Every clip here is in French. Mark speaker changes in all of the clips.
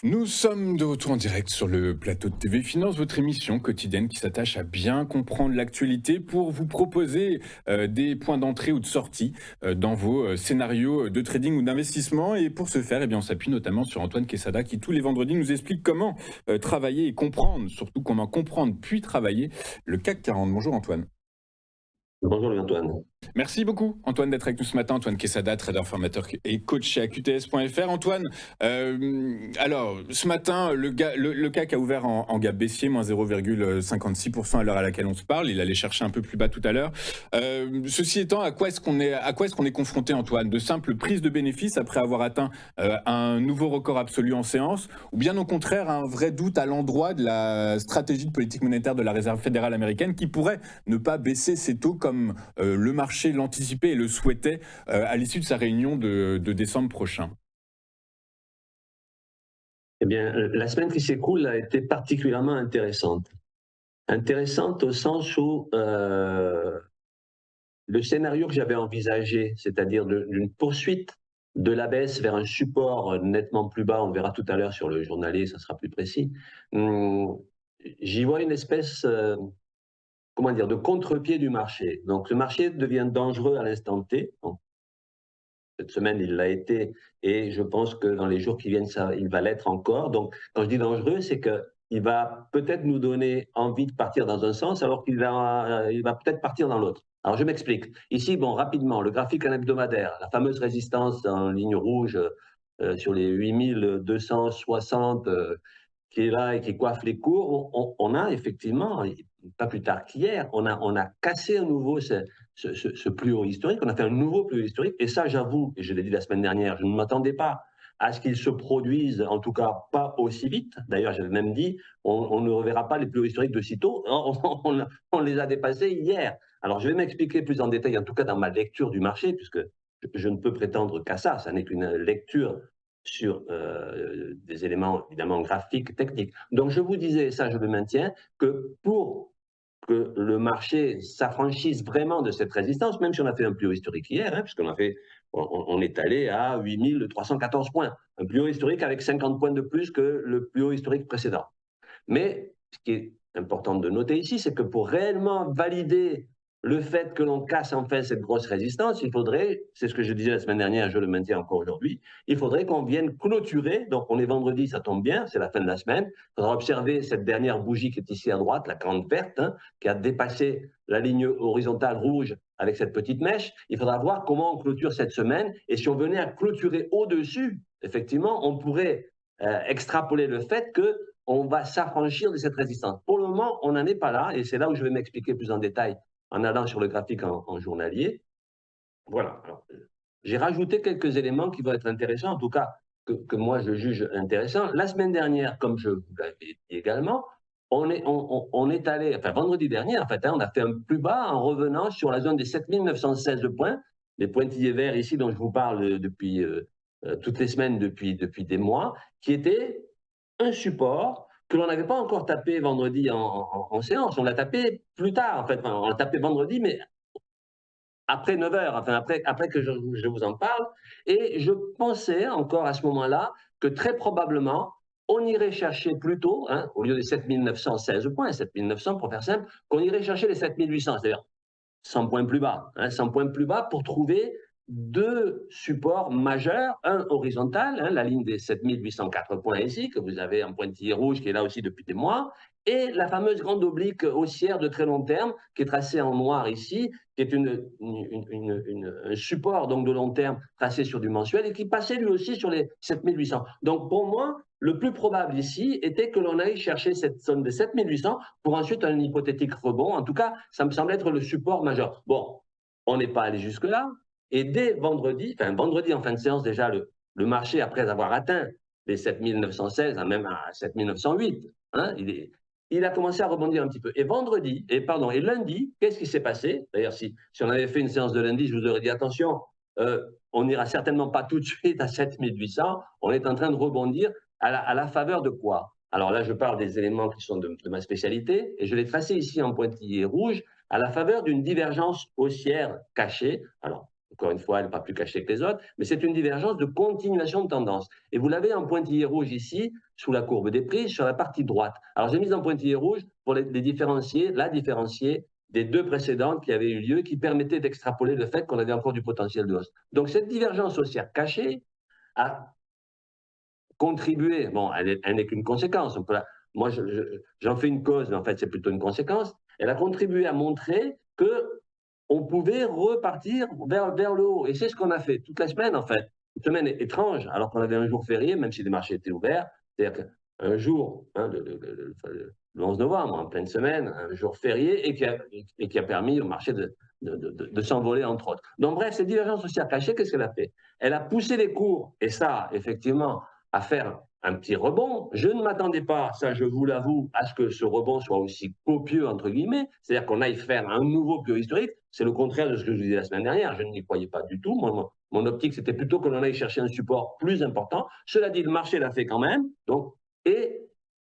Speaker 1: Nous sommes de retour en direct sur le plateau de TV Finance, votre émission quotidienne qui s'attache à bien comprendre l'actualité pour vous proposer des points d'entrée ou de sortie dans vos scénarios de trading ou d'investissement. Et pour ce faire, eh bien, on s'appuie notamment sur Antoine Quesada qui tous les vendredis nous explique comment travailler et comprendre, surtout comment comprendre puis travailler le CAC 40. Bonjour Antoine.
Speaker 2: Bonjour Antoine.
Speaker 1: Merci beaucoup, Antoine, d'être avec nous ce matin. Antoine Quesada, trader formateur et coach chez AQTS.fr. Antoine, alors, ce matin, le CAC a ouvert en gap baissier, moins 0,56% à l'heure à laquelle on se parle. Il allait chercher un peu plus bas tout à l'heure. Ceci étant, à quoi est-ce qu'on est confronté, Antoine? De simples prises de bénéfices après avoir atteint un nouveau record absolu en séance, ou bien au contraire un vrai doute à l'endroit de la stratégie de politique monétaire de la Réserve fédérale américaine qui pourrait ne pas baisser ses taux comme le marché l'anticipait et le souhaitait à l'issue de sa réunion de décembre prochain?
Speaker 2: Eh bien, la semaine qui s'écoule a été particulièrement intéressante. Intéressante au sens où le scénario que j'avais envisagé, c'est-à-dire d'une poursuite de la baisse vers un support nettement plus bas, on verra tout à l'heure sur le journalier, ça sera plus précis, hum, j'y vois une espèce, comment dire, de contre-pied du marché. Donc le marché devient dangereux à l'instant T. Donc, cette semaine, il l'a été et je pense que dans les jours qui viennent, ça, il va l'être encore. Donc, quand je dis dangereux, c'est qu'il va peut-être nous donner envie de partir dans un sens alors qu'il va peut-être partir dans l'autre. Alors, je m'explique. Ici, bon, rapidement, le graphique en hebdomadaire, la fameuse résistance en ligne rouge sur les 8260 qui est là et qui coiffe les cours, on a effectivement, pas plus tard qu'hier, on a cassé à nouveau ce plus haut historique, on a fait un nouveau plus haut historique, et ça j'avoue, et je l'ai dit la semaine dernière, je ne m'attendais pas à ce qu'il se produise, en tout cas pas aussi vite. D'ailleurs, j'avais même dit, on ne reverra pas les plus hauts historiques de sitôt, on les a dépassés hier. Alors je vais m'expliquer plus en détail, en tout cas dans ma lecture du marché, puisque je ne peux prétendre qu'à ça, ça n'est qu'une lecture sur des éléments évidemment graphiques, techniques. Donc je vous disais, ça je le maintiens, que pour que le marché s'affranchisse vraiment de cette résistance, même si on a fait un plus haut historique hier, puisqu'on a fait, on est allé à 8314 points, un plus haut historique avec 50 points de plus que le plus haut historique précédent. Mais ce qui est important de noter ici, c'est que pour réellement valider le fait que l'on casse enfin cette grosse résistance, il faudrait, c'est ce que je disais la semaine dernière, je le maintiens encore aujourd'hui, il faudrait qu'on vienne clôturer, donc on est vendredi, ça tombe bien, c'est la fin de la semaine, il faudra observer cette dernière bougie qui est ici à droite, la grande verte, qui a dépassé la ligne horizontale rouge avec cette petite mèche, il faudra voir comment on clôture cette semaine, et si on venait à clôturer au-dessus, effectivement, on pourrait extrapoler le fait que on va s'affranchir de cette résistance. Pour le moment, on n'en est pas là, et c'est là où je vais m'expliquer plus en détail en allant sur le graphique en journalier. Voilà. Alors, j'ai rajouté quelques éléments qui vont être intéressants, en tout cas que moi je juge intéressants. La semaine dernière, comme je vous l'avais dit également, on est allé, enfin vendredi dernier, en fait, on a fait un plus bas en revenant sur la zone des 7916 points, les pointillés verts ici dont je vous parle depuis toutes les semaines, depuis des mois, qui était un support que l'on n'avait pas encore tapé vendredi en séance. On l'a tapé plus tard, en fait. Enfin, on l'a tapé vendredi, mais après 9 heures, enfin après que je vous en parle. Et je pensais encore à ce moment-là que très probablement, on irait chercher plutôt, au lieu des 7916 points, 7900 pour faire simple, qu'on irait chercher les 7800, c'est-à-dire 100 points plus bas, 100 points plus bas pour trouver deux supports majeurs, un horizontal, la ligne des 7804 points ici, que vous avez en pointillé rouge, qui est là aussi depuis des mois, et la fameuse grande oblique haussière de très long terme, qui est tracée en noir ici, qui est un support donc de long terme tracé sur du mensuel et qui passait lui aussi sur les 7800. Donc pour moi, le plus probable ici était que l'on aille chercher cette zone de 7800 pour ensuite un hypothétique rebond. En tout cas, ça me semble être le support majeur. Bon, on n'est pas allé jusque-là. Et dès vendredi, enfin vendredi en fin de séance, déjà, le marché, après avoir atteint les 7916, même à 7908, il a commencé à rebondir un petit peu. Et et lundi, qu'est-ce qui s'est passé? D'ailleurs, si on avait fait une séance de lundi, je vous aurais dit attention, on n'ira certainement pas tout de suite à 7800. On est en train de rebondir à la faveur de quoi? Alors là, je parle des éléments qui sont de ma spécialité, et je l'ai tracé ici en pointillé rouge, à la faveur d'une divergence haussière cachée. Alors, Encore une fois, elle n'est pas plus cachée que les autres, mais c'est une divergence de continuation de tendance. Et vous l'avez en pointillé rouge ici, sous la courbe des prix, sur la partie droite. Alors j'ai mis en pointillé rouge pour les différencier, la différencier des deux précédentes qui avaient eu lieu, qui permettaient d'extrapoler le fait qu'on avait encore du potentiel de hausse. Donc cette divergence haussière cachée a contribué, bon, elle n'est qu'une conséquence, moi j'en fais une cause, mais en fait c'est plutôt une conséquence, elle a contribué à montrer que on pouvait repartir vers le haut. Et c'est ce qu'on a fait toute la semaine, en fait. Une semaine étrange, alors qu'on avait un jour férié, même si les marchés étaient ouverts. C'est-à-dire qu'un jour, le 11 novembre, en pleine semaine, un jour férié, et qui a permis au marché de s'envoler, entre autres. Donc, bref, cette divergence haussière cachée, qu'est-ce qu'elle a fait? Elle a poussé les cours, et ça, effectivement, à faire un petit rebond. Je ne m'attendais pas, ça je vous l'avoue, à ce que ce rebond soit aussi copieux, entre guillemets, c'est-à-dire qu'on aille faire un nouveau plus historique. C'est le contraire de ce que je vous disais la semaine dernière, je n'y croyais pas du tout. Mon optique, c'était plutôt que l'on aille chercher un support plus important. Cela dit, le marché l'a fait quand même. Donc, et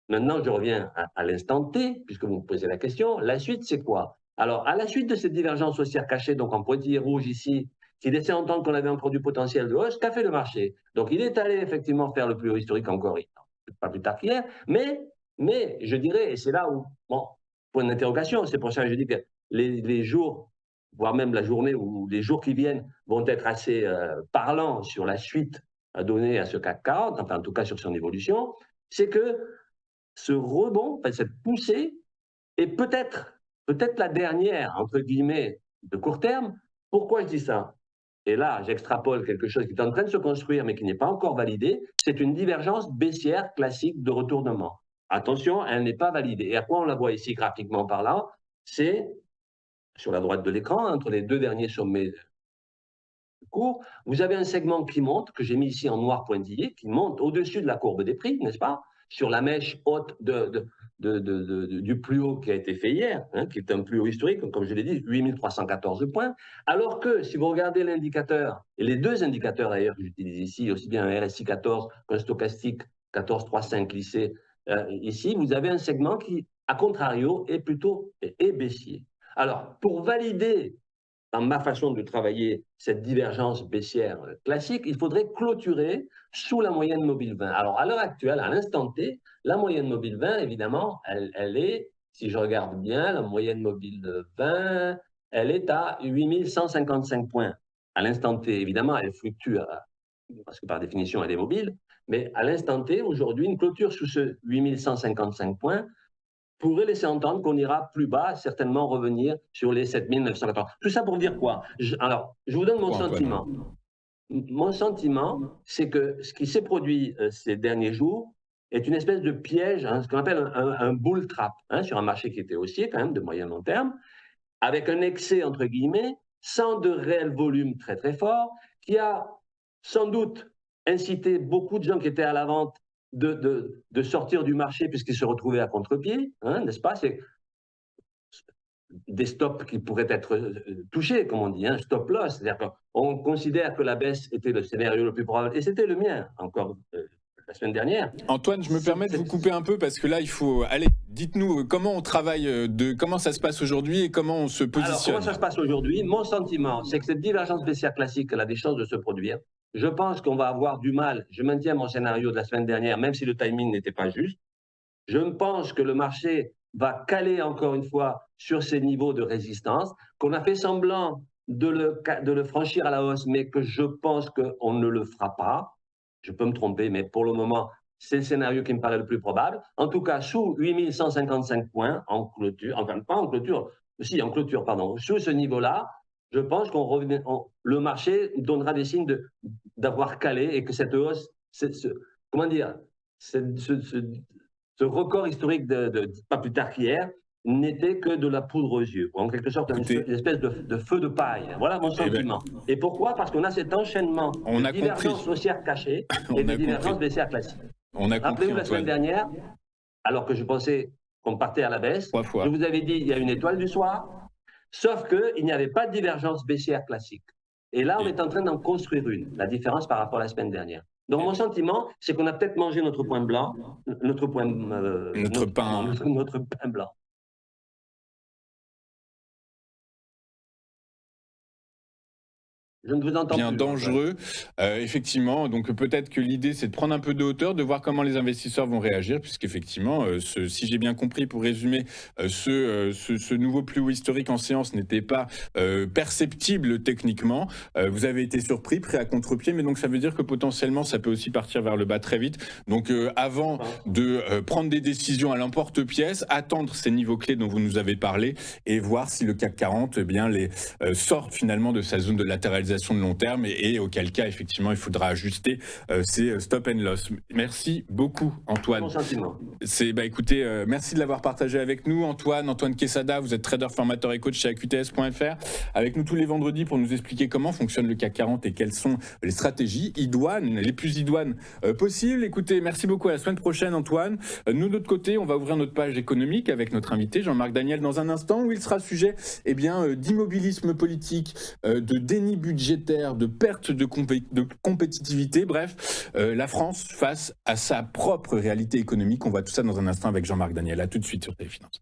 Speaker 2: maintenant, je reviens à l'instant T, puisque vous me posez la question. La suite, c'est quoi? Alors, à la suite de cette divergence haussière cachée, donc en pointillé rouge ici, qui laissait entendre qu'on avait un produit potentiel de hausse, qu'a fait le marché? Donc, il est allé effectivement faire le plus haut historique encore, pas plus tard qu'hier, mais je dirais, et c'est là où, bon, point d'interrogation, c'est pour ça que je dis que les jours, voire même la journée ou les jours qui viennent vont être assez parlants sur la suite à donner à ce CAC 40, enfin en tout cas sur son évolution, c'est que ce rebond, enfin, cette poussée, est peut-être la dernière, entre guillemets, de court terme. Pourquoi je dis ça? Et là, j'extrapole quelque chose qui est en train de se construire, mais qui n'est pas encore validé, c'est une divergence baissière classique de retournement. Attention, elle n'est pas validée. Et à quoi on la voit ici graphiquement parlant? C'est sur la droite de l'écran, entre les deux derniers sommets court, vous avez un segment qui monte, que j'ai mis ici en noir pointillé, qui monte au-dessus de la courbe des prix, n'est-ce pas? Sur la mèche haute du plus haut qui a été fait hier, hein, qui est un plus haut historique, comme je l'ai dit, 8314 points. Alors que si vous regardez l'indicateur, et les deux indicateurs d'ailleurs que j'utilise ici, aussi bien un RSI 14 qu'un stochastique 1435 lissé, ici, vous avez un segment qui, à contrario, est plutôt baissier. Alors, pour valider dans ma façon de travailler cette divergence baissière classique, il faudrait clôturer sous la moyenne mobile 20. Alors, à l'heure actuelle, à l'instant T, la moyenne mobile 20, évidemment, elle est, si je regarde bien, la moyenne mobile 20, elle est à 8155 points. À l'instant T, évidemment, elle fluctue, parce que par définition, elle est mobile, mais à l'instant T, aujourd'hui, une clôture sous ce 8155 points pourrait laisser entendre qu'on ira plus bas, certainement revenir sur les 7914. Tout ça pour dire quoi? Alors, je vous donne mon sentiment. Mon sentiment, c'est que ce qui s'est produit ces derniers jours est une espèce de piège, hein, ce qu'on appelle un bull trap, hein, sur un marché qui était haussier quand même, de moyen long terme, avec un excès, entre guillemets, sans de réel volume très très fort, qui a sans doute incité beaucoup de gens qui étaient à la vente de sortir du marché puisqu'ils se retrouvaient à contre-pied, hein, n'est-ce pas? C'est des stops qui pourraient être touchés, comme on dit, hein, stop loss. C'est-à-dire qu'on considère que la baisse était le scénario le plus probable, et c'était le mien, encore la semaine dernière.
Speaker 1: Antoine, je me permets de vous couper un peu parce que là, il faut... Allez, dites-nous comment on travaille, comment ça se passe aujourd'hui et comment on se positionne.
Speaker 2: Alors, comment ça se passe aujourd'hui? Mon sentiment, c'est que cette divergence baissière classique, elle a des chances de se produire. Je pense qu'on va avoir du mal. Je maintiens mon scénario de la semaine dernière, même si le timing n'était pas juste. Je pense que le marché va caler encore une fois sur ces niveaux de résistance, qu'on a fait semblant de le franchir à la hausse, mais que je pense qu'on ne le fera pas. Je peux me tromper, mais pour le moment, c'est le scénario qui me paraît le plus probable. En tout cas, sous 8155 points en clôture, enfin pas en clôture, si en clôture, pardon, sous ce niveau-là, je pense le marché donnera des signes d'avoir calé et que cette hausse, comment dire, ce record historique pas plus tard qu'hier n'était que de la poudre aux yeux, en quelque sorte une espèce de feu de paille. Voilà mon sentiment. Et pourquoi? Parce qu'on a cet enchaînement de divergences haussières cachées et de divergences baissières classiques. Rappelez-vous la semaine dernière, alors que je pensais qu'on partait à la baisse, je vous avais dit il y a une étoile du soir, sauf qu'il n'y avait pas de divergence baissière classique. Et là, on est en train d'en construire une, la différence par rapport à la semaine dernière. Donc, mon sentiment, c'est qu'on a peut-être mangé notre pain blanc, notre pain blanc. Je ne vous entends
Speaker 1: bien
Speaker 2: plus,
Speaker 1: dangereux. Effectivement, donc peut-être que l'idée, c'est de prendre un peu de hauteur, de voir comment les investisseurs vont réagir, puisqu'effectivement, si j'ai bien compris, pour résumer, ce nouveau plus haut historique en séance n'était pas perceptible techniquement. Vous avez été surpris, pris à contre-pied, mais donc ça veut dire que potentiellement, ça peut aussi partir vers le bas très vite. Donc avant de prendre des décisions à l'emporte-pièce, attendre ces niveaux clés dont vous nous avez parlé et voir si le CAC 40 sort finalement de sa zone de latéralisation de long terme et auquel cas, effectivement, il faudra ajuster ces stop and loss. Merci beaucoup, Antoine.
Speaker 2: Mon sentiment.
Speaker 1: Écoutez, merci de l'avoir partagé avec nous, Antoine Quesada. Vous êtes trader, formateur et coach chez AQTS.fr, avec nous tous les vendredis pour nous expliquer comment fonctionne le CAC 40 et quelles sont les stratégies idoines, les plus idoines possibles. Écoutez, merci beaucoup. À la semaine prochaine, Antoine. Nous, de notre côté, on va ouvrir notre page économique avec notre invité Jean-Marc Daniel dans un instant, où il sera sujet d'immobilisme politique, de déni budgétaire, de perte de compétitivité, bref, la France face à sa propre réalité économique. On voit tout ça dans un instant avec Jean-Marc Daniel. À tout de suite sur Téléfinance.